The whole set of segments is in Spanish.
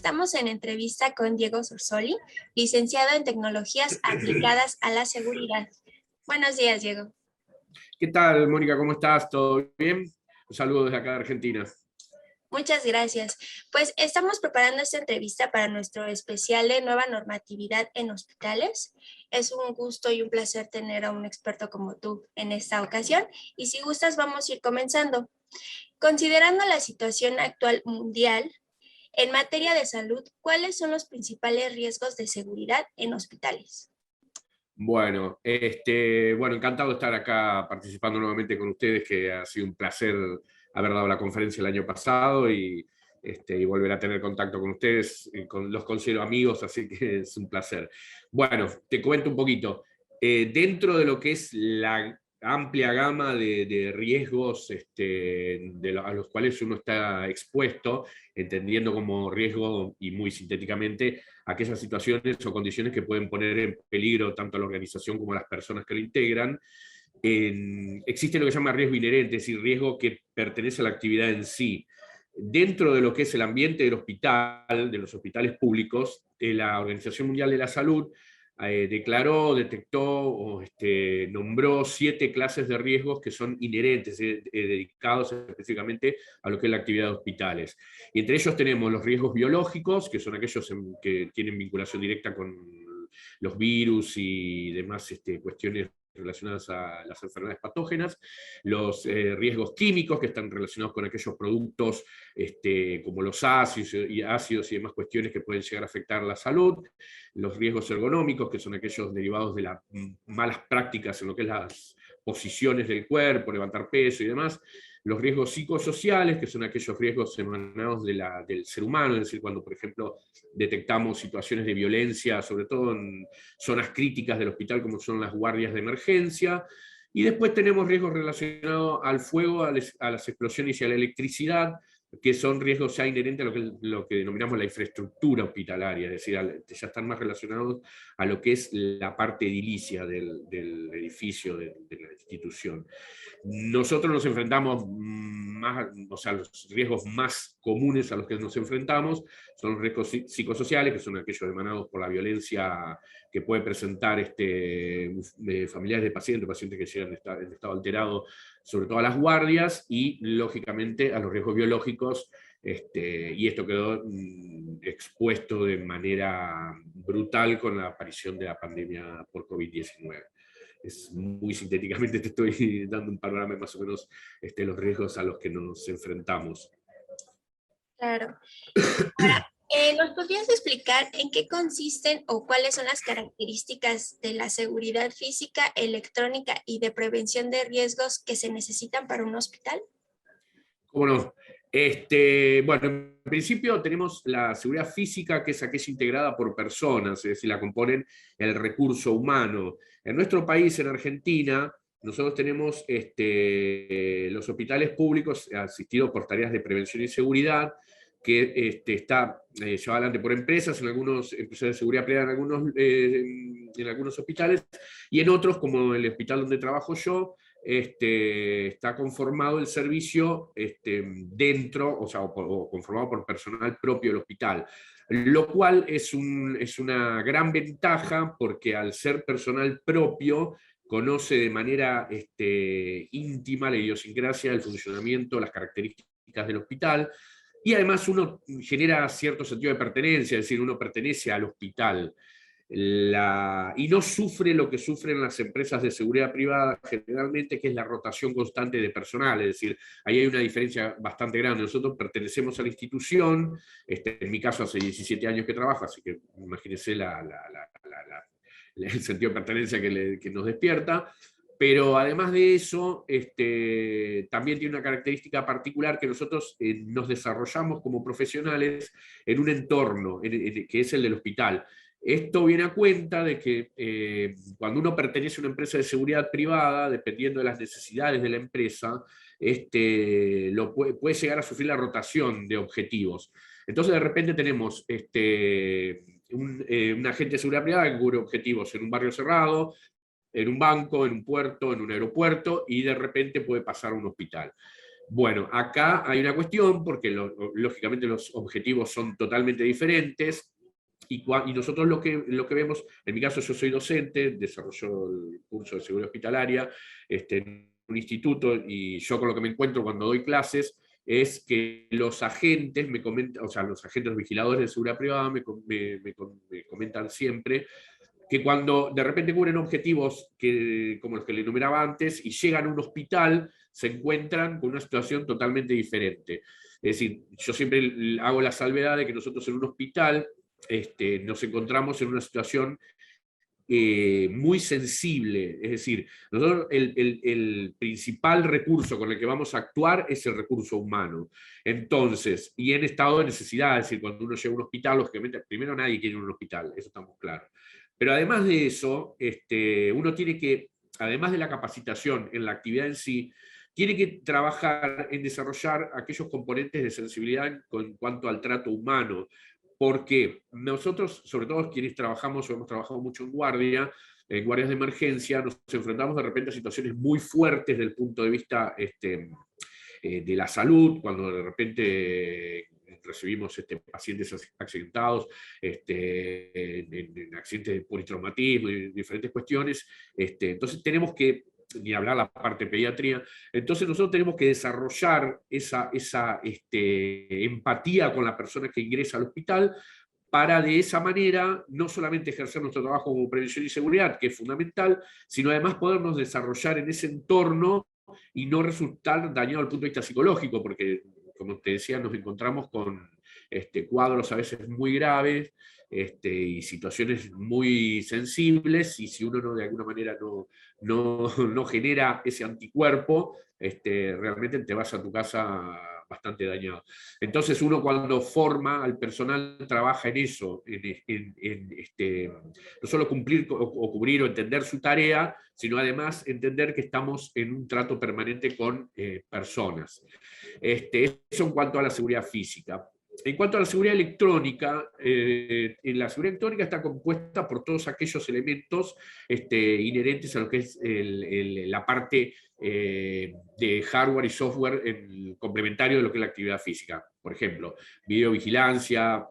estamos en entrevista con Diego Sorsoli, licenciado en Tecnologías Aplicadas a la Seguridad. Buenos días, Diego. ¿Qué tal, Mónica? ¿Cómo estás? ¿Todo bien? Un saludo desde acá de Argentina. Muchas gracias. Pues estamos preparando esta entrevista para nuestro especial de nueva normatividad en hospitales. Es un gusto y un placer tener a un experto como tú en esta ocasión. Y si gustas, vamos a ir comenzando. Considerando la situación actual mundial, en materia de salud, ¿cuáles son los principales riesgos de seguridad en hospitales? Bueno, encantado de estar acá participando nuevamente con ustedes, que ha sido un placer haber dado la conferencia el año pasado y volver a tener contacto con ustedes, los considero amigos, así que es un placer. Bueno, te cuento un poquito. Dentro de lo que es la amplia gama de riesgos a los cuales uno está expuesto, entendiendo como riesgo, y muy sintéticamente, aquellas situaciones o condiciones que pueden poner en peligro tanto a la organización como a las personas que lo integran. Existe lo que se llama riesgo inherente, es decir, riesgo que pertenece a la actividad en sí. Dentro de lo que es el ambiente del hospital, de los hospitales públicos, la Organización Mundial de la Salud detectó o nombró 7 clases de riesgos que son inherentes, dedicados específicamente a lo que es la actividad de hospitales. Y entre ellos tenemos los riesgos biológicos, que son aquellos que tienen vinculación directa con los virus y demás cuestiones relacionadas a las enfermedades patógenas, los riesgos químicos, que están relacionados con aquellos productos como los ácidos y demás cuestiones que pueden llegar a afectar la salud, los riesgos ergonómicos, que son aquellos derivados de las malas prácticas en lo que es las posiciones del cuerpo, levantar peso y demás, los riesgos psicosociales, que son aquellos riesgos emanados del ser humano, es decir, cuando, por ejemplo, detectamos situaciones de violencia, sobre todo en zonas críticas del hospital, como son las guardias de emergencia. Y después tenemos riesgos relacionados al fuego, a las explosiones y a la electricidad, que son riesgos ya inherentes a lo que denominamos la infraestructura hospitalaria, es decir, ya están más relacionados a lo que es la parte edilicia del edificio, de la institución. Nosotros nos enfrentamos más, o sea, los riesgos más comunes a los que nos enfrentamos son los riesgos psicosociales, que son aquellos emanados por la violencia que puede presentar familiares de pacientes que llegan en estado alterado, sobre todo a las guardias, y lógicamente a los riesgos biológicos, y esto quedó expuesto de manera brutal con la aparición de la pandemia por COVID-19. Muy sintéticamente te estoy dando un panorama más o menos los riesgos a los que nos enfrentamos. Claro. Ahora, ¿nos podrías explicar en qué consisten o cuáles son las características de la seguridad física, electrónica y de prevención de riesgos que se necesitan para un hospital? ¿Cómo no? Bueno, en principio tenemos la seguridad física, que es aquella integrada por personas, es decir, la componen el recurso humano. En nuestro país, en Argentina, nosotros tenemos los hospitales públicos asistidos por tareas de prevención y seguridad, que está llevada adelante por empresas, empresas de seguridad privada en algunos hospitales, y en otros, como el hospital donde trabajo yo, está conformado el servicio dentro, o conformado por personal propio del hospital, lo cual es una gran ventaja, porque al ser personal propio conoce de manera íntima la idiosincrasia, el funcionamiento, las características del hospital, y además uno genera cierto sentido de pertenencia, es decir, uno pertenece al hospital. Y no sufre lo que sufren las empresas de seguridad privada generalmente, que es la rotación constante de personal, es decir, ahí hay una diferencia bastante grande. Nosotros pertenecemos a la institución, en mi caso hace 17 años que trabajo, así que imagínense el sentido de pertenencia que nos despierta. Pero además de eso, también tiene una característica particular, que nosotros nos desarrollamos como profesionales en un entorno que es el del hospital. Esto viene a cuenta de que cuando uno pertenece a una empresa de seguridad privada, dependiendo de las necesidades de la empresa, puede llegar a sufrir la rotación de objetivos. Entonces, de repente tenemos un agente de seguridad privada que cubre objetivos en un barrio cerrado, en un banco, en un puerto, en un aeropuerto, y de repente puede pasar a un hospital. Bueno, acá hay una cuestión, porque lógicamente los objetivos son totalmente diferentes, y nosotros lo que vemos, en mi caso yo soy docente, desarrollo el curso de seguridad hospitalaria en un instituto, y yo con lo que me encuentro cuando doy clases es que los agentes me comentan, o sea, los agentes vigiladores de seguridad privada me comentan siempre que cuando de repente cubren objetivos como los que le enumeraba antes y llegan a un hospital, se encuentran con una situación totalmente diferente. Es decir, yo siempre hago la salvedad de que nosotros en un hospital nos encontramos en una situación muy sensible. Es decir, nosotros el principal recurso con el que vamos a actuar es el recurso humano. Entonces, y en estado de necesidad, es decir, cuando uno llega a un hospital, lógicamente, primero nadie quiere ir a un hospital, eso estamos claros. Pero además de eso, uno tiene que, además de la capacitación en la actividad en sí, tiene que trabajar en desarrollar aquellos componentes de sensibilidad en cuanto al trato humano, porque nosotros, sobre todo quienes trabajamos o hemos trabajado mucho en guardias de emergencia, nos enfrentamos de repente a situaciones muy fuertes desde el punto de vista de la salud, cuando de repente recibimos pacientes accidentados en accidentes de politraumatismo y diferentes cuestiones. Entonces tenemos que, ni hablar la parte de pediatría, entonces nosotros tenemos que desarrollar esa empatía con la persona que ingresa al hospital, para de esa manera no solamente ejercer nuestro trabajo como prevención y seguridad, que es fundamental, sino además podernos desarrollar en ese entorno y no resultar dañado al punto de vista psicológico, porque, como te decía, nos encontramos con cuadros a veces muy graves y situaciones muy sensibles, y si uno no, de alguna manera no genera ese anticuerpo, realmente te vas a tu casa bastante dañado. Entonces uno, cuando forma al personal, trabaja en eso, no solo cumplir o cubrir o entender su tarea, sino además entender que estamos en un trato permanente con personas. Eso en cuanto a la seguridad física. En cuanto a la seguridad electrónica, la seguridad electrónica está compuesta por todos aquellos elementos inherentes a lo que es la parte de hardware y software complementario de lo que es la actividad física. Por ejemplo, videovigilancia,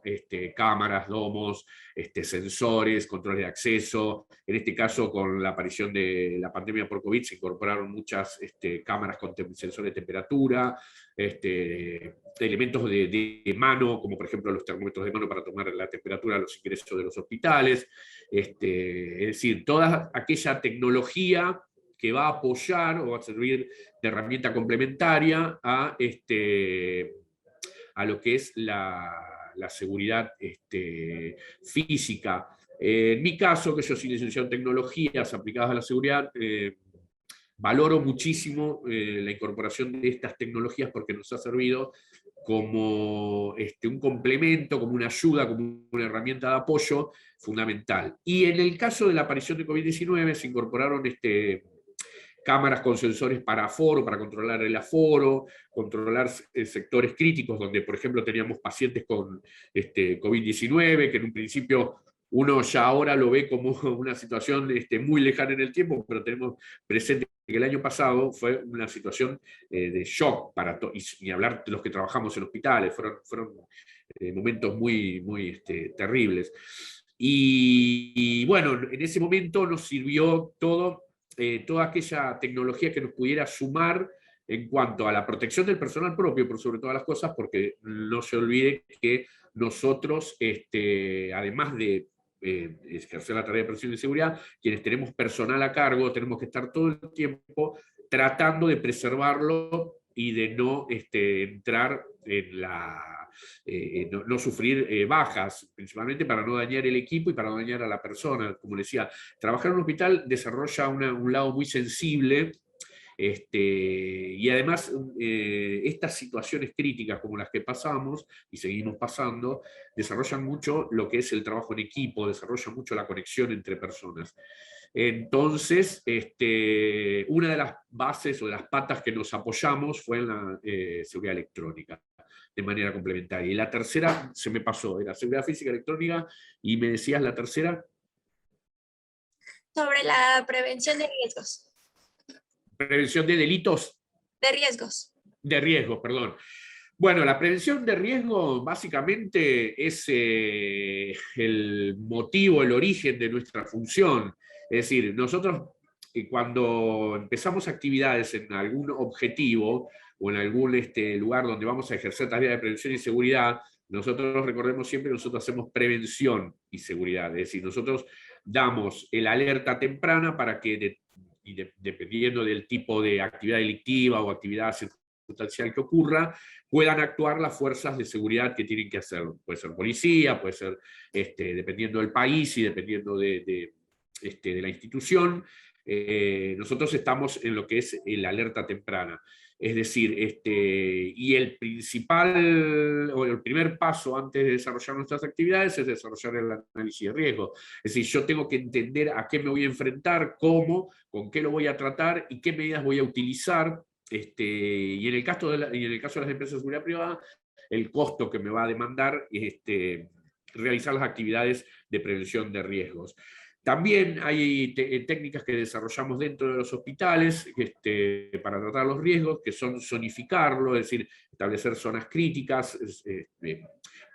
cámaras, domos, sensores, controles de acceso. En este caso, con la aparición de la pandemia por COVID, se incorporaron muchas cámaras con sensores de temperatura, elementos de mano, como por ejemplo los termómetros de mano para tomar la temperatura a los ingresos de los hospitales. Es decir, toda aquella tecnología que va a apoyar o va a servir de herramienta complementaria a lo que es la seguridad física. En mi caso, que yo soy licenciado en tecnologías aplicadas a la seguridad, valoro muchísimo la incorporación de estas tecnologías, porque nos ha servido como un complemento, como una ayuda, como una herramienta de apoyo fundamental. Y en el caso de la aparición de COVID-19 se incorporaron cámaras con sensores para aforo, para controlar el aforo, controlar sectores críticos donde, por ejemplo, teníamos pacientes con COVID-19, que en un principio uno ya ahora lo ve como una situación muy lejana en el tiempo, pero tenemos presente que el año pasado fue una situación de shock para todos, y ni hablar de los que trabajamos en hospitales, fueron momentos muy, muy terribles. Y bueno, en ese momento nos sirvió toda aquella tecnología que nos pudiera sumar en cuanto a la protección del personal propio, por sobre todas las cosas, porque no se olvide que nosotros, además de ejercer la tarea de prevención y seguridad, quienes tenemos personal a cargo, tenemos que estar todo el tiempo tratando de preservarlo y de no entrar en no sufrir bajas, principalmente para no dañar el equipo y para no dañar a la persona. Como decía, trabajar en un hospital desarrolla un lado muy sensible, y además estas situaciones críticas como las que pasamos y seguimos pasando, desarrollan mucho lo que es el trabajo en equipo, desarrollan mucho la conexión entre personas. Entonces, una de las bases o de las patas que nos apoyamos fue en la seguridad electrónica, de manera complementaria. Y la tercera se me pasó, era seguridad física electrónica, y me decías la tercera. Sobre la prevención de riesgos. Prevención de delitos. De riesgos. De riesgos, perdón. Bueno, la prevención de riesgo básicamente es el motivo, el origen de nuestra función. Es decir, nosotros cuando empezamos actividades en algún objetivo o en algún lugar donde vamos a ejercer tareas de prevención y seguridad, nosotros recordemos siempre que nosotros hacemos prevención y seguridad. Es decir, nosotros damos el alerta temprana para que, dependiendo del tipo de actividad delictiva o actividad circunstancial que ocurra, puedan actuar las fuerzas de seguridad que tienen que hacerlo. Puede ser policía, puede ser, dependiendo del país y dependiendo de la institución. Nosotros estamos en lo que es el alerta temprana. Es decir, y el principal, o el primer paso antes de desarrollar nuestras actividades es desarrollar el análisis de riesgo. Es decir, yo tengo que entender a qué me voy a enfrentar, cómo, con qué lo voy a tratar y qué medidas voy a utilizar. Y en el caso de las empresas de seguridad privada, el costo que me va a demandar realizar las actividades de prevención de riesgos. También hay técnicas que desarrollamos dentro de los hospitales para tratar los riesgos, que son zonificarlo, es decir, establecer zonas críticas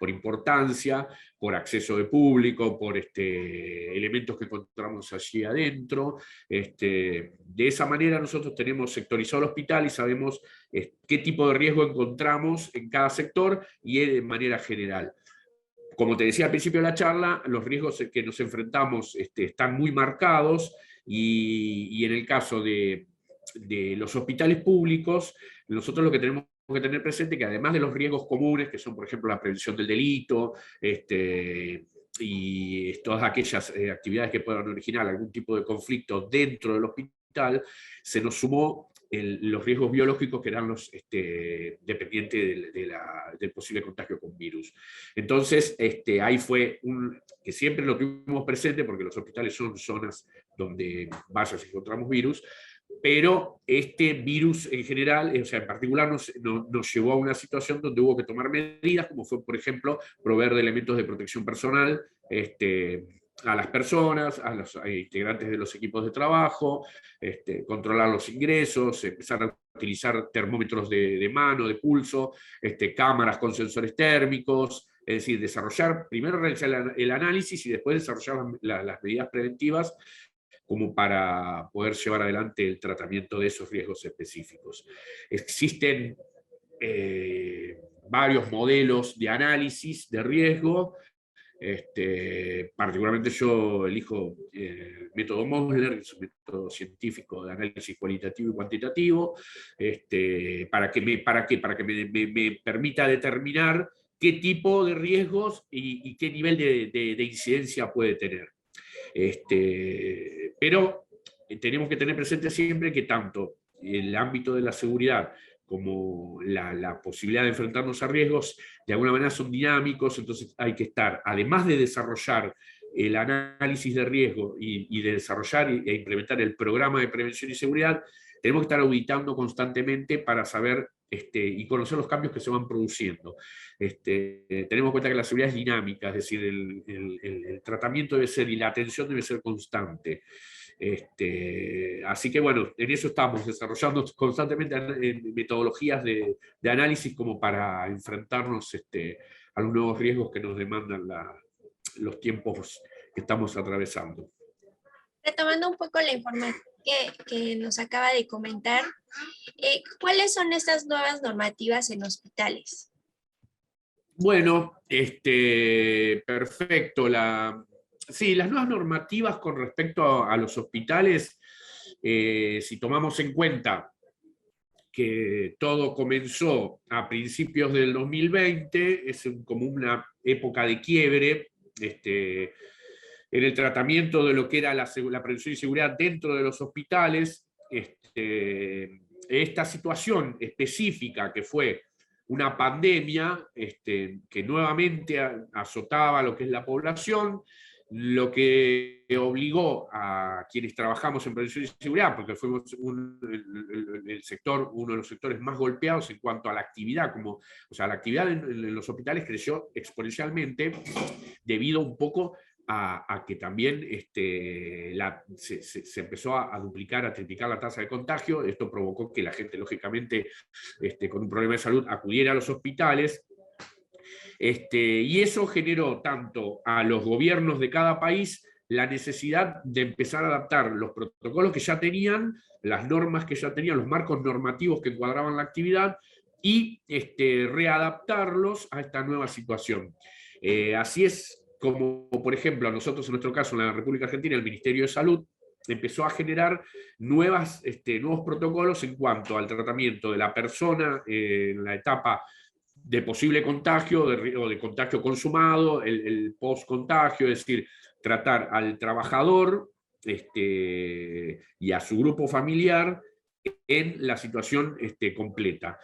por importancia, por acceso de público, por elementos que encontramos allí adentro. De esa manera nosotros tenemos sectorizado el hospital y sabemos qué tipo de riesgo encontramos en cada sector y de manera general. Como te decía al principio de la charla, los riesgos que nos enfrentamos están muy marcados y en el caso de los hospitales públicos, nosotros lo que tenemos que tener presente es que además de los riesgos comunes, que son por ejemplo la prevención del delito, y todas aquellas actividades que puedan originar algún tipo de conflicto dentro del hospital, se nos sumó los riesgos biológicos que eran los dependientes del posible contagio con virus. Entonces, ahí fue que siempre lo tuvimos presente porque los hospitales son zonas donde vaya si encontramos virus, pero este virus en general, o sea, en particular nos llevó a una situación donde hubo que tomar medidas, como fue, por ejemplo, proveer de elementos de protección personal a las personas, a los integrantes de los equipos de trabajo, controlar los ingresos, empezar a utilizar termómetros de mano, de pulso, cámaras con sensores térmicos, es decir, primero realizar el análisis y después desarrollar las medidas preventivas como para poder llevar adelante el tratamiento de esos riesgos específicos. Existen varios modelos de análisis de riesgo. Particularmente yo elijo el método Mosler, que es un método científico de análisis cualitativo y cuantitativo, para que me permita determinar qué tipo de riesgos y qué nivel de incidencia puede tener. Pero tenemos que tener presente siempre que tanto el ámbito de la seguridad como la posibilidad de enfrentarnos a riesgos, de alguna manera son dinámicos, entonces hay que estar, además de desarrollar el análisis de riesgo y de desarrollar e implementar el programa de prevención y seguridad, tenemos que estar auditando constantemente para saber y conocer los cambios que se van produciendo. Tenemos en cuenta que la seguridad es dinámica, es decir, el tratamiento debe ser y la atención debe ser constante. Así que bueno, en eso estamos desarrollando constantemente metodologías de análisis como para enfrentarnos a los nuevos riesgos que nos demandan los tiempos que estamos atravesando. Retomando un poco la información que nos acaba de comentar, ¿cuáles son estas nuevas normativas en hospitales? Bueno, perfecto. Sí, las nuevas normativas con respecto a los hospitales, si tomamos en cuenta que todo comenzó a principios del 2020, es como una época de quiebre en el tratamiento de lo que era la prevención y seguridad dentro de los hospitales. Esta situación específica que fue una pandemia que nuevamente azotaba lo que es la población, lo que obligó a quienes trabajamos en prevención y seguridad, porque fuimos uno de los sectores más golpeados en cuanto a la actividad, la actividad en los hospitales creció exponencialmente debido un poco a que también se empezó a duplicar, a triplicar la tasa de contagio. Esto provocó que la gente, lógicamente, con un problema de salud, acudiera a los hospitales. Y eso generó tanto a los gobiernos de cada país la necesidad de empezar a adaptar los protocolos que ya tenían, las normas que ya tenían, los marcos normativos que encuadraban la actividad, y readaptarlos a esta nueva situación. Así es como, por ejemplo, a nosotros en nuestro caso en la República Argentina, el Ministerio de Salud empezó a generar nuevos protocolos en cuanto al tratamiento de la persona en la etapa de posible contagio o de contagio consumado, el post-contagio, es decir, tratar al trabajador y a su grupo familiar en la situación completa.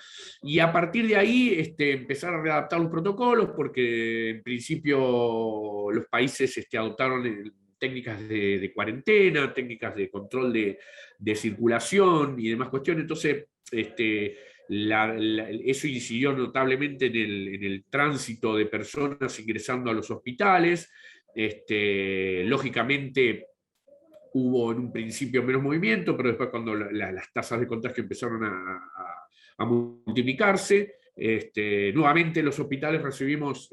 Y a partir de ahí empezar a readaptar los protocolos, porque en principio los países adoptaron técnicas de cuarentena, técnicas de control de circulación y demás cuestiones. Entonces, eso incidió notablemente en el tránsito de personas ingresando a los hospitales. Lógicamente, hubo en un principio menos movimiento, pero después cuando las tasas de contagio empezaron a multiplicarse, nuevamente en los hospitales recibimos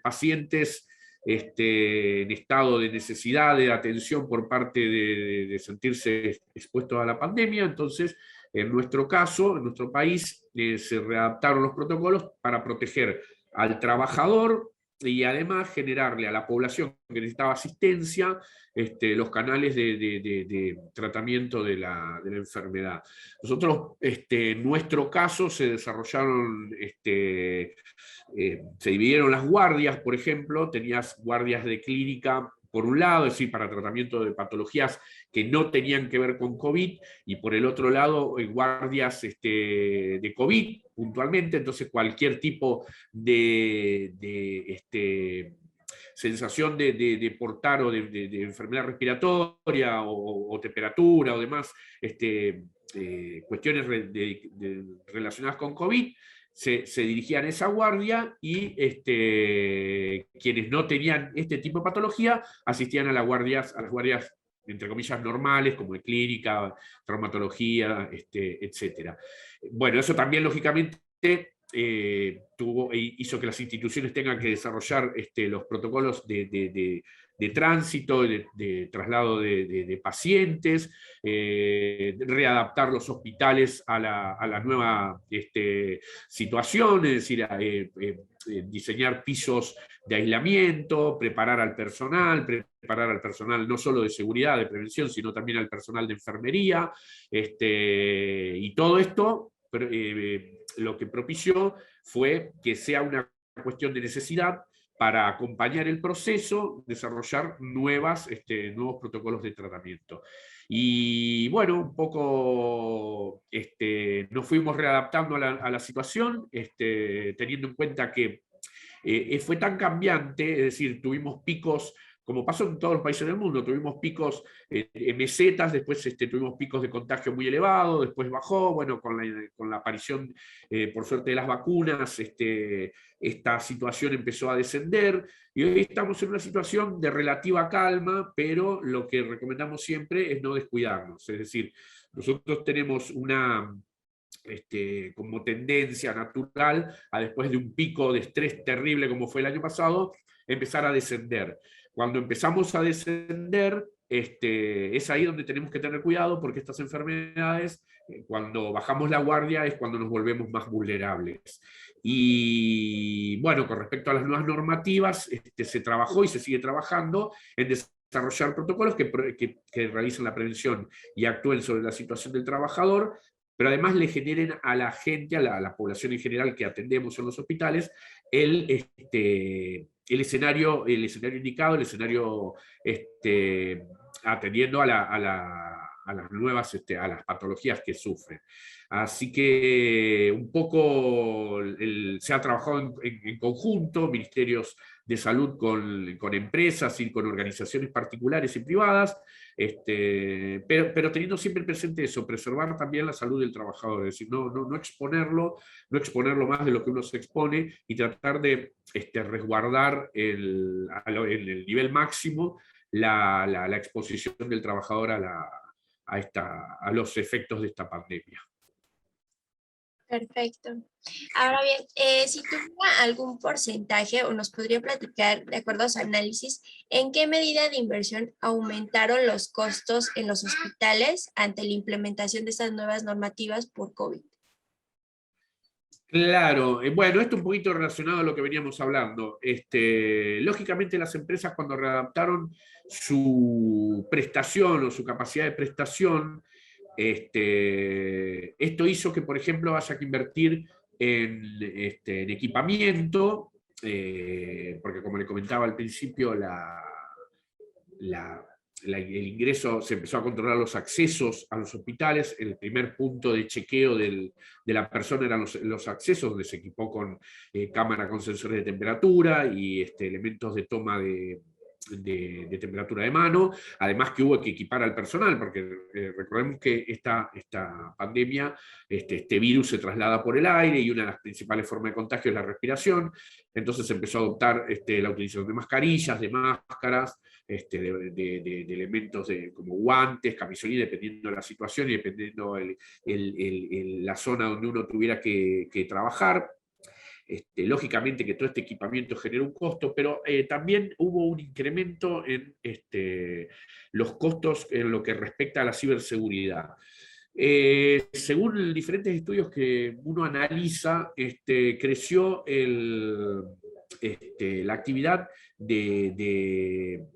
pacientes en estado de necesidad de atención por parte de sentirse expuestos a la pandemia. Entonces, en nuestro caso, en nuestro país, se readaptaron los protocolos para proteger al trabajador y además generarle a la población que necesitaba asistencia los canales de tratamiento de la enfermedad. Nosotros, en nuestro caso, se desarrollaron, se dividieron las guardias, por ejemplo, tenías guardias de clínica por un lado, es decir, para tratamiento de patologías que no tenían que ver con COVID, y por el otro lado, guardias de COVID puntualmente. Entonces cualquier tipo de sensación de portar o de enfermedad respiratoria o temperatura o demás cuestiones relacionadas con COVID, se dirigían a esa guardia, y quienes no tenían este tipo de patología asistían a las guardias entre comillas normales, como de clínica, traumatología, etc. Bueno, eso también lógicamente hizo que las instituciones tengan que desarrollar los protocolos de tránsito, de traslado de pacientes, readaptar los hospitales a la nueva situación, es decir, diseñar pisos de aislamiento, preparar al personal no solo de seguridad, de prevención, sino también al personal de enfermería, y todo esto lo que propició fue que sea una cuestión de necesidad para acompañar el proceso, desarrollar nuevos protocolos de tratamiento. Y bueno, un poco nos fuimos readaptando a la situación, teniendo en cuenta que fue tan cambiante, es decir, tuvimos picos, como pasó en todos los países del mundo, tuvimos picos en mesetas, después tuvimos picos de contagio muy elevados, después bajó, bueno, con la aparición, por suerte, de las vacunas, esta situación empezó a descender, y hoy estamos en una situación de relativa calma, pero lo que recomendamos siempre es no descuidarnos, es decir, nosotros tenemos como tendencia natural a, después de un pico de estrés terrible como fue el año pasado, empezar a descender. Cuando empezamos a descender, es ahí donde tenemos que tener cuidado, porque estas enfermedades, cuando bajamos la guardia, es cuando nos volvemos más vulnerables. Y bueno, con respecto a las nuevas normativas, se trabajó y se sigue trabajando en desarrollar protocolos que realicen la prevención y actúen sobre la situación del trabajador, pero además le generen a la gente, a la población en general que atendemos en los hospitales, el escenario indicado, el escenario atendiendo a las nuevas, a las patologías que sufren. Así que un poco se ha trabajado en conjunto, ministerios de salud con empresas y con organizaciones particulares y privadas, pero teniendo siempre presente eso, preservar también la salud del trabajador, es decir, no exponerlo más de lo que uno se expone y tratar de resguardar en el nivel máximo la exposición del trabajador a los efectos de esta pandemia. Perfecto. Ahora bien, si tuviera algún porcentaje o nos podría platicar, de acuerdo a su análisis, ¿en qué medida de inversión aumentaron los costos en los hospitales ante la implementación de estas nuevas normativas por COVID? Claro, bueno, esto un poquito relacionado a lo que veníamos hablando. Lógicamente las empresas cuando readaptaron su prestación o su capacidad de prestación, esto hizo que, por ejemplo, haya que invertir en equipamiento, porque como le comentaba al principio, el ingreso, se empezó a controlar los accesos a los hospitales. El primer punto de chequeo de la persona eran los accesos, donde se equipó con cámara con sensores de temperatura y elementos de toma de temperatura de mano, además que hubo que equipar al personal, porque recordemos que esta pandemia, este virus se traslada por el aire y una de las principales formas de contagio es la respiración, entonces se empezó a adoptar la utilización de mascarillas, de máscaras, de elementos como guantes, camisolín, dependiendo de la situación y dependiendo la zona donde uno tuviera que trabajar. Lógicamente que todo este equipamiento genera un costo, pero también hubo un incremento en los costos en lo que respecta a la ciberseguridad. Según diferentes estudios que uno analiza, creció la actividad de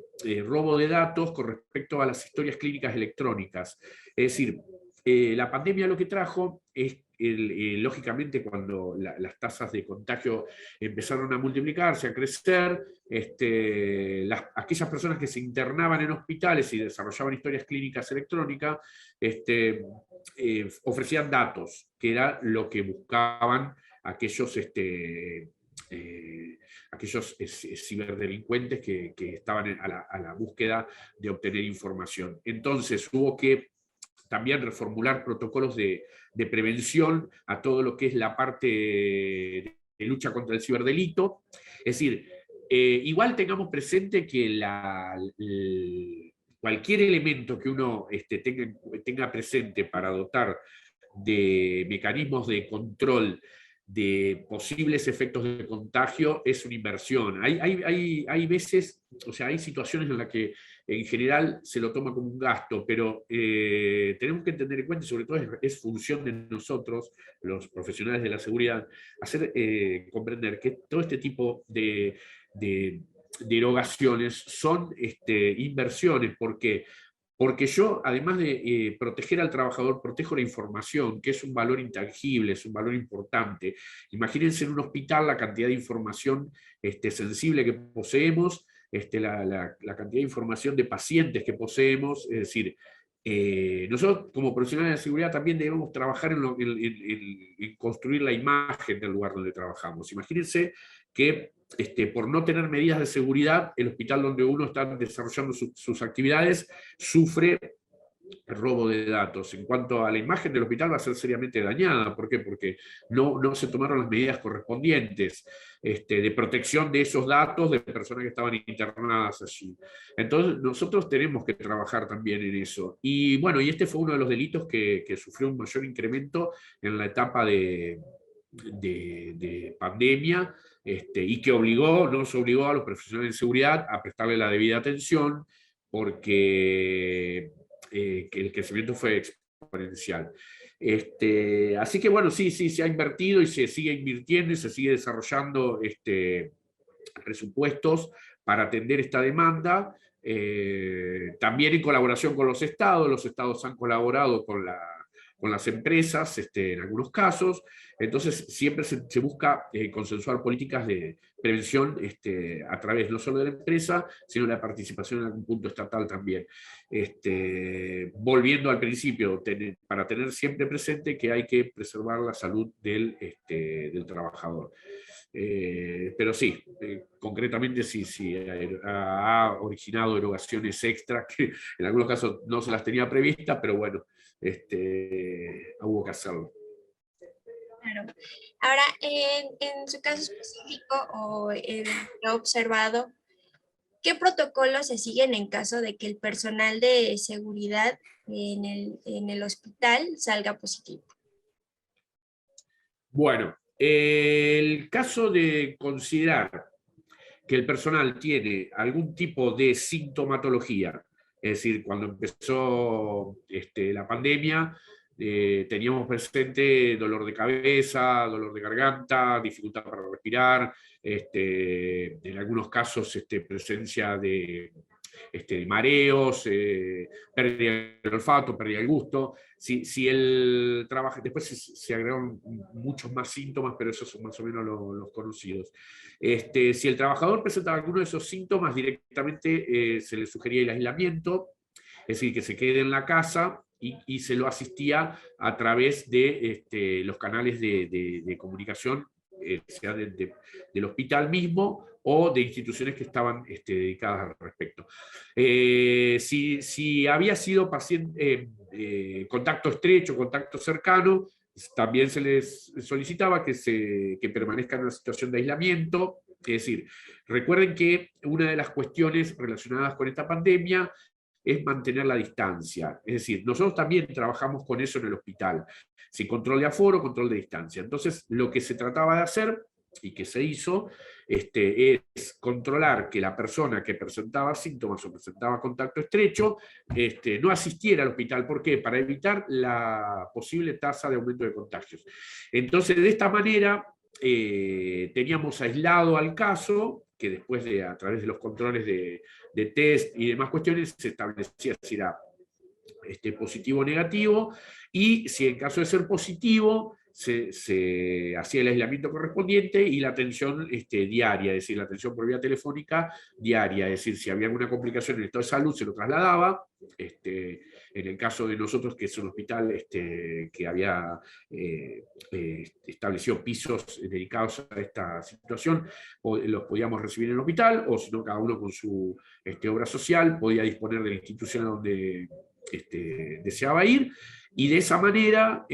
robo de datos con respecto a las historias clínicas electrónicas. Es decir, la pandemia lo que trajo es, lógicamente, cuando las tasas de contagio empezaron a multiplicarse, a crecer, aquellas personas que se internaban en hospitales y desarrollaban historias clínicas electrónicas, ofrecían datos, que era lo que buscaban aquellos ciberdelincuentes que estaban a la búsqueda de obtener información. Entonces hubo que también reformular protocolos de prevención a todo lo que es la parte de lucha contra el ciberdelito. Es decir, igual tengamos presente que cualquier elemento que uno tenga presente para dotar de mecanismos de control de posibles efectos de contagio es una inversión. Hay veces, o sea, hay situaciones en las que en general se lo toma como un gasto, pero tenemos que tener en cuenta, y sobre todo es función de nosotros, los profesionales de la seguridad, hacer comprender que todo este tipo de erogaciones son inversiones, porque yo, además de proteger al trabajador, protejo la información, que es un valor intangible, es un valor importante. Imagínense en un hospital la cantidad de información sensible que poseemos, la cantidad de información de pacientes que poseemos, es decir, nosotros como profesionales de seguridad también debemos trabajar en construir la imagen del lugar donde trabajamos. Imagínense que por no tener medidas de seguridad, el hospital donde uno está desarrollando sus actividades sufre robo de datos. En cuanto a la imagen del hospital, va a ser seriamente dañada. ¿Por qué? Porque no se tomaron las medidas correspondientes de protección de esos datos de personas que estaban internadas allí. Entonces, nosotros tenemos que trabajar también en eso. Y bueno, y este fue uno de los delitos que sufrió un mayor incremento en la etapa de pandemia, y que nos obligó a los profesionales de seguridad a prestarle la debida atención, porque que el crecimiento fue exponencial. Así que bueno, sí, se ha invertido y se sigue invirtiendo y se sigue desarrollando presupuestos para atender esta demanda, también en colaboración con los estados han colaborado con las empresas en algunos casos, Entonces siempre se busca consensuar políticas de prevención a través no solo de la empresa, sino de la participación en algún punto estatal también. Volviendo al principio, para tener siempre presente que hay que preservar la salud del trabajador. Pero sí, concretamente sí, ha originado erogaciones extras que en algunos casos no se las tenía previstas, pero bueno, hubo que hacerlo. Claro. Ahora, en su caso específico o lo observado, ¿qué protocolos se siguen en caso de que el personal de seguridad en el hospital salga positivo? Bueno, el caso de considerar que el personal tiene algún tipo de sintomatología, es decir, cuando empezó la pandemia, teníamos presente dolor de cabeza, dolor de garganta, dificultad para respirar, en algunos casos presencia de mareos, pérdida del olfato, pérdida del gusto. Si él trabaja, después se agregaron muchos más síntomas, pero esos son más o menos los conocidos. Si el trabajador presentaba alguno de esos síntomas, directamente se le sugería el aislamiento, es decir, que se quede en la casa y se lo asistía a través de los canales de comunicación, sea del hospital mismo o de instituciones que estaban dedicadas al respecto. Si había sido paciente, contacto estrecho, contacto cercano, también se les solicitaba que permanezcan en una situación de aislamiento. Es decir, recuerden que una de las cuestiones relacionadas con esta pandemia es mantener la distancia. Es decir, nosotros también trabajamos con eso en el hospital. Sin control de aforo, control de distancia. Entonces, lo que se trataba de hacer, y que se hizo, es controlar que la persona que presentaba síntomas o presentaba contacto estrecho no asistiera al hospital. ¿Por qué? Para evitar la posible tasa de aumento de contagios. Entonces, de esta manera, teníamos aislado al caso, que después a través de los controles de test y demás cuestiones se establecía si era positivo o negativo, y si en caso de ser positivo, se hacía el aislamiento correspondiente y la atención diaria, es decir, la atención por vía telefónica diaria, es decir, si había alguna complicación en el estado de salud, se lo trasladaba. En el caso de nosotros, que es un hospital que había establecido pisos dedicados a esta situación, los podíamos recibir en el hospital, o si no, cada uno con su obra social podía disponer de la institución a donde deseaba ir, y de esa manera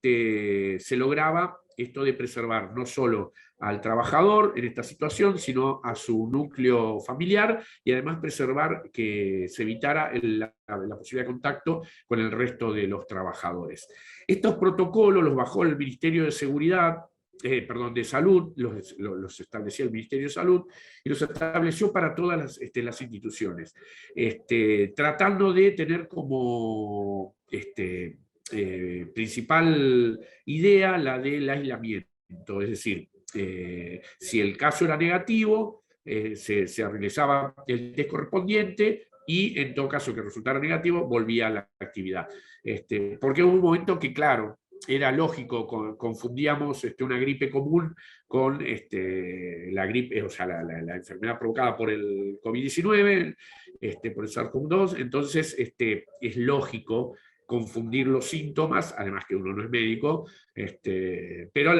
se lograba esto de preservar no solo al trabajador en esta situación, sino a su núcleo familiar, y además preservar que se evitara la posibilidad de contacto con el resto de los trabajadores. Estos protocolos los bajó el Ministerio de Seguridad, de Salud, los establecía el Ministerio de Salud, y los estableció para todas las instituciones, tratando de tener como principal idea la del aislamiento, es decir, si el caso era negativo, se realizaba el test correspondiente, y en todo caso que resultara negativo, volvía a la actividad. Porque hubo un momento que, claro, era lógico, confundíamos una gripe común con la gripe, o sea, la enfermedad provocada por el COVID-19, por el SARS-CoV-2, entonces es lógico confundir los síntomas, además que uno no es médico, pero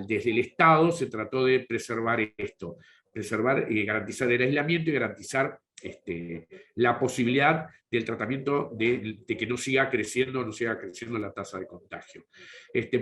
desde el Estado se trató de preservar esto, preservar y garantizar el aislamiento y garantizar la posibilidad del tratamiento de que no siga creciendo la tasa de contagio.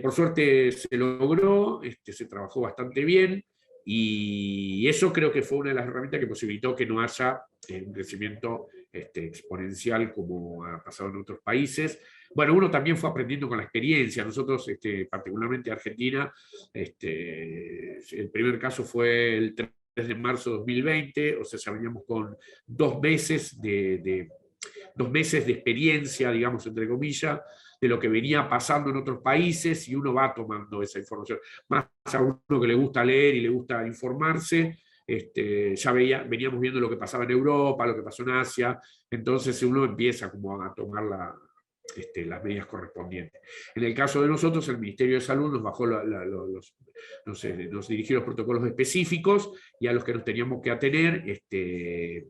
Por suerte se logró, se trabajó bastante bien, y eso creo que fue una de las herramientas que posibilitó que no haya un crecimiento exponencial como ha pasado en otros países. Bueno, uno también fue aprendiendo con la experiencia. Nosotros, particularmente Argentina, el primer caso fue el 3 de marzo de 2020, o sea, ya veníamos con 2 meses de experiencia, digamos, entre comillas, de lo que venía pasando en otros países, y uno va tomando esa información. Más a uno que le gusta leer y le gusta informarse, ya veníamos viendo lo que pasaba en Europa, lo que pasó en Asia, entonces uno empieza como a tomar las medidas correspondientes. En el caso de nosotros, el Ministerio de Salud nos bajó nos dirigió los protocolos específicos, y a los que nos teníamos que atener, se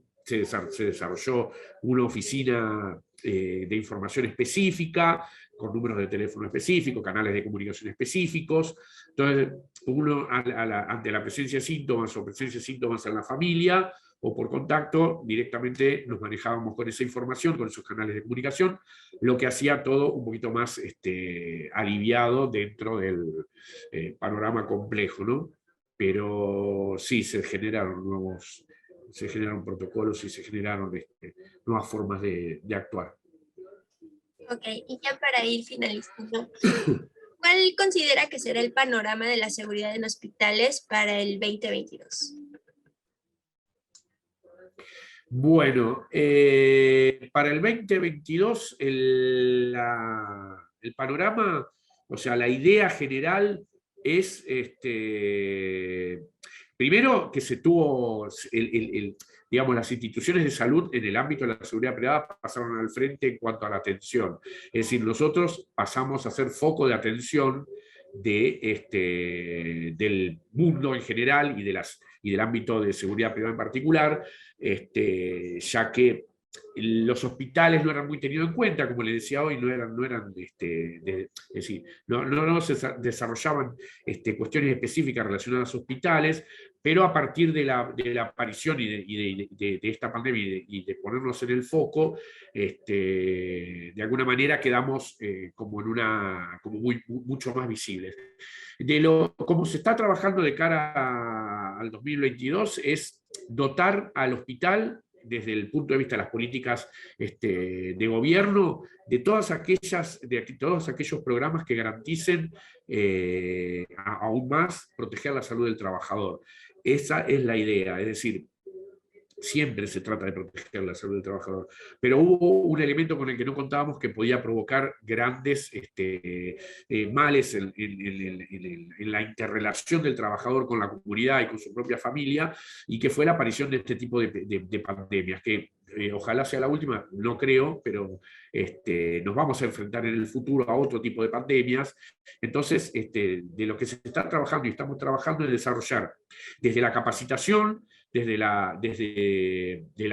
desarrolló una oficina de información específica, con números de teléfono específicos, canales de comunicación específicos. Entonces, uno ante la presencia de síntomas o presencia de síntomas en la familia o por contacto, directamente nos manejábamos con esa información, con esos canales de comunicación, lo que hacía todo un poquito más aliviado dentro del panorama complejo, ¿no? Pero sí, se generaron protocolos y se generaron nuevas formas de actuar. Ok, y ya para ir finalizando, ¿cuál considera que será el panorama de la seguridad en hospitales para el 2022? Bueno, para el 2022 el panorama, o sea, la idea general es, primero, que se tuvo, digamos, las instituciones de salud en el ámbito de la seguridad privada pasaron al frente en cuanto a la atención. Es decir, nosotros pasamos a ser foco de atención del mundo en general y del ámbito de seguridad privada en particular, ya que los hospitales no eran muy tenidos en cuenta, como les decía hoy, es decir, no se desarrollaban cuestiones específicas relacionadas a hospitales, pero a partir de la aparición de esta pandemia y de ponernos en el foco, de alguna manera quedamos como mucho más visibles. Como se está trabajando de cara al 2022 es dotar al hospital, desde el punto de vista de las políticas de gobierno, de todos aquellos programas que garanticen aún más proteger la salud del trabajador. Esa es la idea, es decir, siempre se trata de proteger la salud del trabajador, pero hubo un elemento con el que no contábamos que podía provocar grandes males en la interrelación del trabajador con la comunidad y con su propia familia, y que fue la aparición de este tipo de pandemias, que ojalá sea la última, no creo, pero nos vamos a enfrentar en el futuro a otro tipo de pandemias. Entonces, de lo que se está trabajando y estamos trabajando es desarrollar desde la capacitación, desde la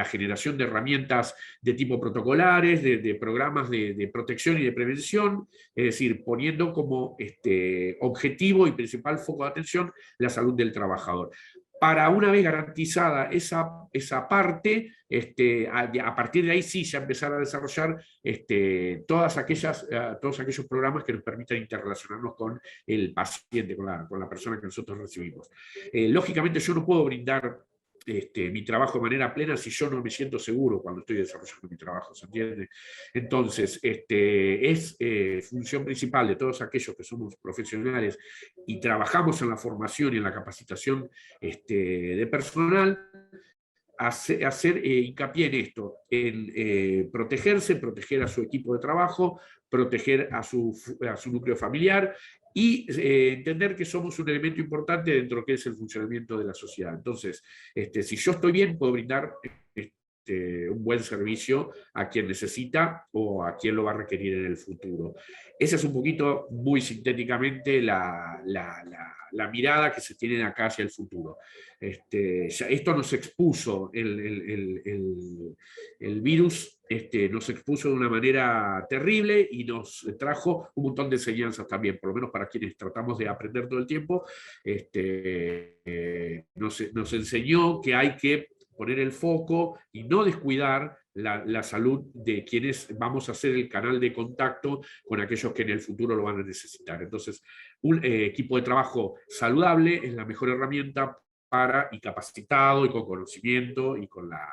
generación de herramientas de tipo protocolares, de programas de protección y de prevención, es decir, poniendo como objetivo y principal foco de atención la salud del trabajador. Para una vez garantizada esa parte, a partir de ahí sí ya empezar a desarrollar todos aquellos programas que nos permitan interrelacionarnos con el paciente, con la persona que nosotros recibimos. Lógicamente yo no puedo brindar mi trabajo de manera plena si yo no me siento seguro cuando estoy desarrollando mi trabajo, ¿se entiende? Entonces, es función principal de todos aquellos que somos profesionales y trabajamos en la formación y en la capacitación de personal, hacer hincapié en esto, en protegerse, proteger a su equipo de trabajo, proteger a su núcleo familiar, y entender que somos un elemento importante dentro de lo que es el funcionamiento de la sociedad. Entonces, si yo estoy bien, puedo brindar un buen servicio a quien necesita o a quien lo va a requerir en el futuro. Esa es un poquito, muy sintéticamente, la mirada que se tiene de acá hacia el futuro. Esto nos expuso, el virus nos expuso de una manera terrible y nos trajo un montón de enseñanzas también, por lo menos para quienes tratamos de aprender todo el tiempo. Nos enseñó que hay que poner el foco y no descuidar la salud de quienes vamos a ser el canal de contacto con aquellos que en el futuro lo van a necesitar. Entonces, un equipo de trabajo saludable es la mejor herramienta y capacitado y con conocimiento y con la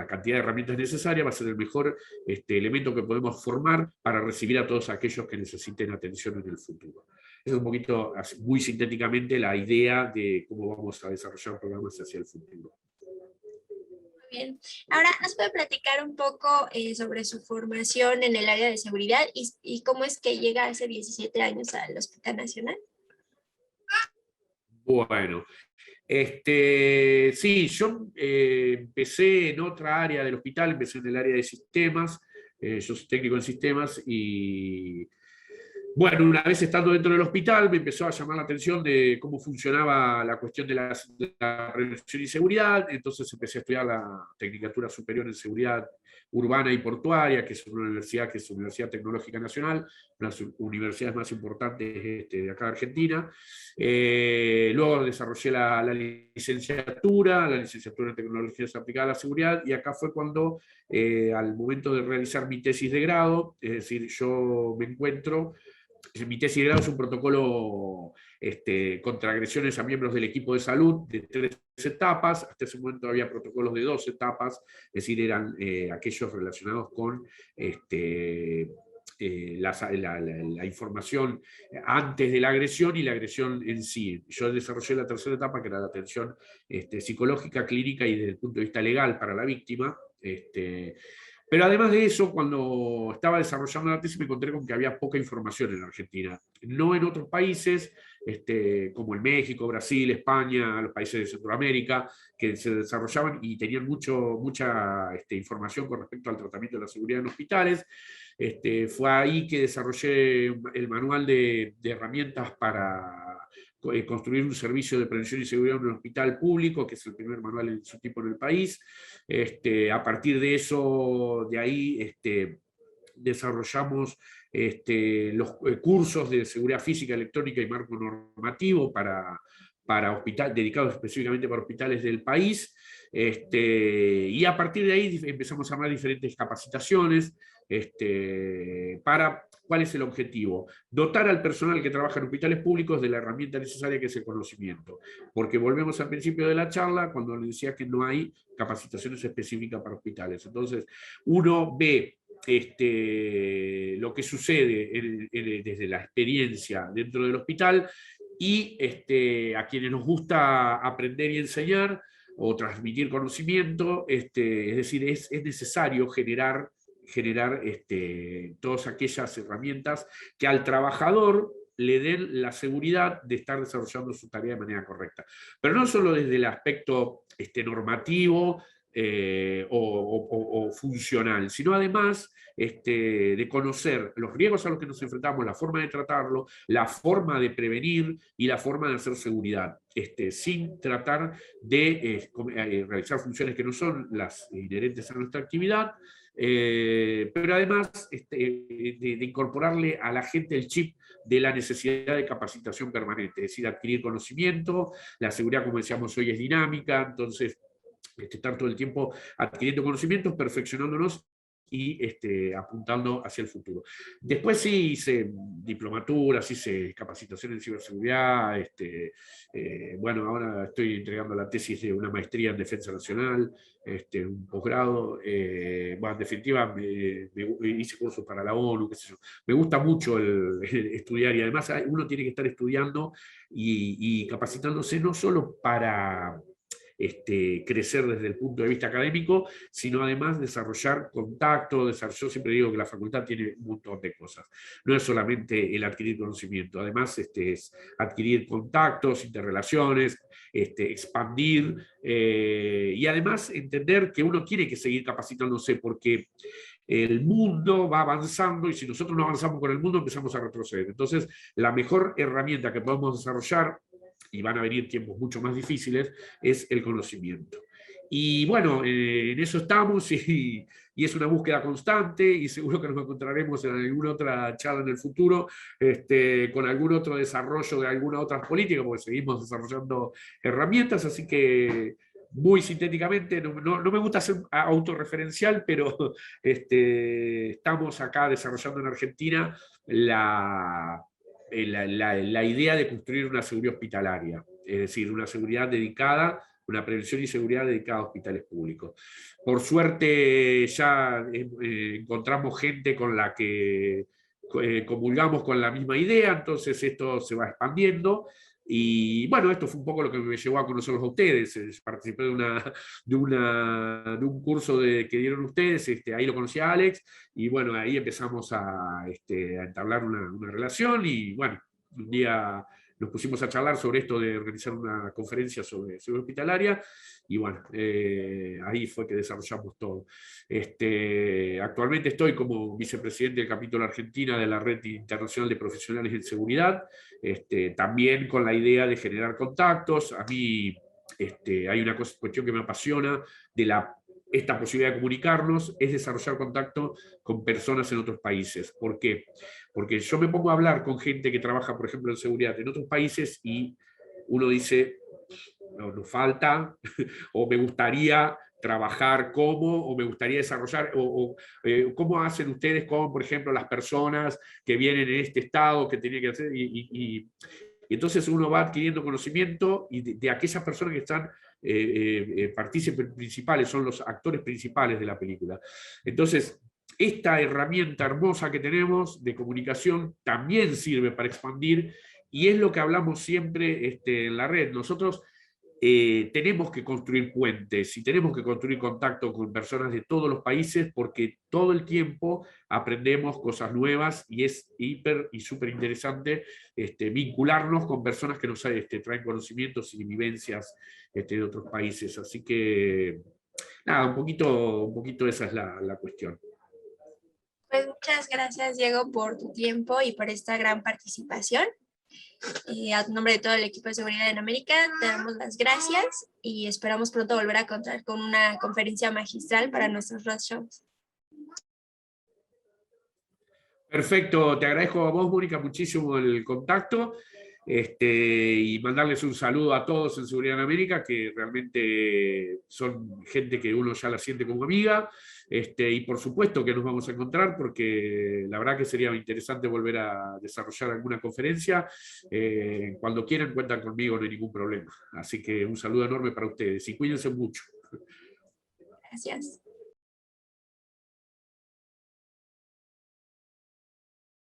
cantidad de herramientas necesarias, va a ser el mejor elemento que podemos formar para recibir a todos aquellos que necesiten atención en el futuro. Es un poquito, muy sintéticamente, la idea de cómo vamos a desarrollar programas hacia el futuro. Muy bien. Ahora, ¿nos puede platicar un poco sobre su formación en el área de seguridad y cómo es que llega hace 17 años al Hospital Nacional? Bueno, sí, yo empecé en otra área del hospital, empecé en el área de sistemas, yo soy técnico en sistemas y bueno, una vez estando dentro del hospital me empezó a llamar la atención de cómo funcionaba la cuestión de la prevención y seguridad, entonces empecé a estudiar la Tecnicatura Superior en Seguridad Urbana y Portuaria, que es una universidad que es Universidad Tecnológica Nacional, una de las universidades más importantes de acá de Argentina. Luego desarrollé la licenciatura en Tecnologías Aplicadas a la Seguridad, y acá fue cuando, al momento de realizar mi tesis de grado, es decir, yo me encuentro mi tesis de grado es un protocolo contra agresiones a miembros del equipo de salud de 3 etapas. Hasta ese momento había protocolos de 2 etapas, es decir, eran aquellos relacionados con la información antes de la agresión y la agresión en sí. Yo desarrollé la 3.ª etapa, que era la atención psicológica, clínica y desde el punto de vista legal para la víctima. Pero además de eso, cuando estaba desarrollando la tesis me encontré con que había poca información en Argentina. No en otros países, como en México, Brasil, España, los países de Centroamérica, que se desarrollaban y tenían mucha información con respecto al tratamiento de la seguridad en hospitales. Fue ahí que desarrollé el manual de herramientas para construir un servicio de prevención y seguridad en un hospital público, que es el primer manual en su tipo en el país. A partir de eso, de ahí, desarrollamos los cursos de seguridad física, electrónica y marco normativo dedicados específicamente para hospitales del país. Y a partir de ahí empezamos a armar diferentes capacitaciones para... ¿Cuál es el objetivo? Dotar al personal que trabaja en hospitales públicos de la herramienta necesaria, que es el conocimiento. Porque volvemos al principio de la charla, cuando les decía que no hay capacitaciones específicas para hospitales. Entonces, uno ve lo que sucede desde la experiencia dentro del hospital, y a quienes nos gusta aprender y enseñar o transmitir conocimiento, es decir, es necesario generar todas aquellas herramientas que al trabajador le den la seguridad de estar desarrollando su tarea de manera correcta. Pero no solo desde el aspecto normativo o funcional, sino además de conocer los riesgos a los que nos enfrentamos, la forma de tratarlo, la forma de prevenir y la forma de hacer seguridad, sin tratar de realizar funciones que no son las inherentes a nuestra actividad, pero además de incorporarle a la gente el chip de la necesidad de capacitación permanente, es decir, adquirir conocimiento. La seguridad, como decíamos hoy, es dinámica, entonces estar todo el tiempo adquiriendo conocimientos, perfeccionándonos y apuntando hacia el futuro. Después sí hice diplomaturas, hice capacitación en ciberseguridad, bueno, ahora estoy entregando la tesis de una maestría en defensa nacional, un posgrado, bueno, en definitiva hice cursos para la ONU, qué sé yo. Me gusta mucho el estudiar, y además uno tiene que estar estudiando y capacitándose no solo para crecer desde el punto de vista académico, sino además desarrollar contacto. Yo siempre digo que la facultad tiene un montón de cosas. No es solamente el adquirir conocimiento, además es adquirir contactos, interrelaciones, expandir, y además entender que uno tiene que seguir capacitándose, porque el mundo va avanzando, y si nosotros no avanzamos con el mundo empezamos a retroceder. Entonces, la mejor herramienta que podemos desarrollar, y van a venir tiempos mucho más difíciles, es el conocimiento. Y bueno, en eso estamos, y es una búsqueda constante, y seguro que nos encontraremos en alguna otra charla en el futuro, con algún otro desarrollo de alguna otra política, porque seguimos desarrollando herramientas. Así que, muy sintéticamente, no me gusta ser autorreferencial, pero estamos acá desarrollando en Argentina la idea de construir una seguridad hospitalaria, es decir, una seguridad dedicada, una prevención y seguridad dedicada a hospitales públicos. Por suerte ya encontramos gente con la que comulgamos con la misma idea, entonces esto se va expandiendo. Y bueno, esto fue un poco lo que me llevó a conocerlos a ustedes. Participé de un curso que dieron ustedes, ahí lo conocí a Alex, y bueno, ahí empezamos a entablar una relación, y bueno, un día nos pusimos a charlar sobre esto de organizar una conferencia sobre seguridad hospitalaria, y bueno, ahí fue que desarrollamos todo. Actualmente estoy como vicepresidente del capítulo Argentina de la Red Internacional de Profesionales en Seguridad, también con la idea de generar contactos. A mí hay una cuestión que me apasiona de esta posibilidad de comunicarnos, es desarrollar contacto con personas en otros países. ¿Por qué? Porque yo me pongo a hablar con gente que trabaja, por ejemplo, en seguridad en otros países y uno dice, no, nos falta, o me gustaría trabajar como, o me gustaría desarrollar, cómo hacen ustedes con, por ejemplo, las personas que vienen en este estado, que tienen que hacer, y entonces uno va adquiriendo conocimiento y de aquellas personas que están partícipes principales, son los actores principales de la película. Entonces, esta herramienta hermosa que tenemos de comunicación también sirve para expandir, y es lo que hablamos siempre en la red. Nosotros tenemos que construir puentes y tenemos que construir contacto con personas de todos los países, porque todo el tiempo aprendemos cosas nuevas y es hiper y súper interesante vincularnos con personas que nos traen conocimientos y vivencias de otros países. Así que, nada, un poquito esa es la cuestión. Pues muchas gracias, Diego, por tu tiempo y por esta gran participación. A nombre de todo el equipo de seguridad en América, te damos las gracias y esperamos pronto volver a contar con una conferencia magistral para nuestros roadshows. Perfecto, te agradezco a vos, Mónica, muchísimo el contacto, y mandarles un saludo a todos en Seguridad en América, que realmente son gente que uno ya la siente como amiga, y por supuesto que nos vamos a encontrar, porque la verdad que sería interesante volver a desarrollar alguna conferencia. Cuando quieran cuentan conmigo, no hay ningún problema. Así que un saludo enorme para ustedes y cuídense mucho. Gracias.